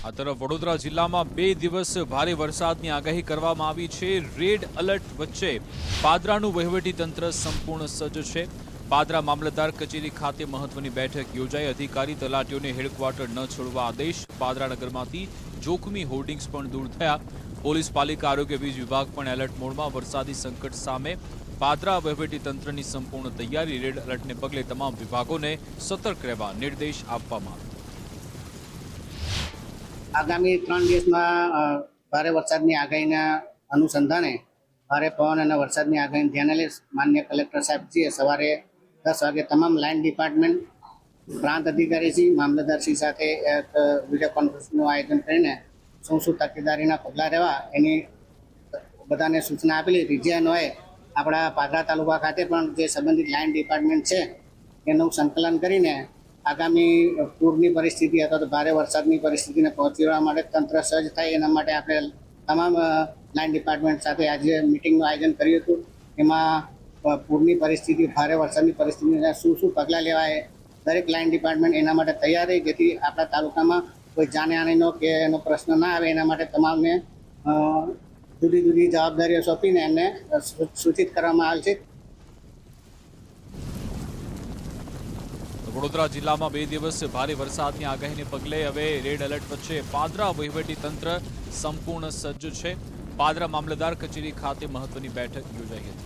આ તરફ વડોદરા જિલ્લામાં 2 દિવસ ભારે વરસાદની આગાહી કરવામાં આવી છે। રેડ એલર્ટ વચ્ચે પાદરાનું વહીવટીતંત્ર સંપૂર્ણ સજ્જ છે। પાદરા મામલતદાર કચેરી ખાતે મહત્વની બેઠક યોજાઈ। અધિકારી તલાટીઓને હેડક્વાર્ટર ન છોડવા આદેશ। પાદરા નગરમાંથી જોખમી હોર્ડિંગ્સ પણ દૂર થયા। પોલીસ, પાલિકા, આરોગ્ય, વીજ વિભાગ પણ એલર્ટ મોડમાં। વરસાદી સંકટ સામે પાદરા વહીવટીતંત્રની સંપૂર્ણ તૈયારી। રેડ એલર્ટને પગલે તમામ વિભાગોને સતર્ક રહેવા નિર્દેશ આપવામાં આવ્યા। આગામી 3 દિવસમાં ભારે વરસાદની આગાહીના અનુસંધાને ભારે પવન અને વરસાદની આગાહીને ધ્યાને લઈ માનનીય કલેક્ટર સાહેબજીએ સવારે 10 વાગે તમામ લાઇન ડિપાર્ટમેન્ટ, પ્રાંત અધિકારીશ્રી, મામલતદારશ્રી સાથે એક વિડીયો કોન્ફરન્સનું આયોજન કરીને શું તકેદારીના પગલાં રહેવા એની બધાને સૂચના આપેલી। રિજિયનોએ આપણા પાદરા તાલુકા ખાતે પણ જે સંબંધિત લાઇન ડિપાર્ટમેન્ટ છે એનું સંકલન કરીને આગામી પૂરની પરિસ્થિતિ અથવા તો ભારે વરસાદની પરિસ્થિતિને પહોંચી વળવા માટે તંત્ર સજ્જ થાય એના માટે આપણે તમામ લાઇન ડિપાર્ટમેન્ટ સાથે આજે મિટિંગનું આયોજન કર્યું હતું। એમાં પૂરની પરિસ્થિતિ, ભારે વરસાદની પરિસ્થિતિને શું પગલાં લેવાય દરેક લાઇન ડિપાર્ટમેન્ટ એના માટે તૈયાર રહી, જેથી આપણા તાલુકામાં કોઈ જાનહાનિનો કે એનો પ્રશ્ન ના આવે એના માટે તમામને જુદી જુદી જવાબદારીઓ સોંપીને એમને સૂચિત કરવામાં આવે છે। વડોદરા જિલ્લામાં 2 દિવસ ભારે વરસાદની આગાહીને પગલે હવે રેડ એલર્ટ વચ્ચે પાદરા વહીવટીતંત્ર સંપૂર્ણ સજ્જ છે। પાદરા મામલતદાર કચેરી ખાતે મહત્વની બેઠક યોજાઈ હતી।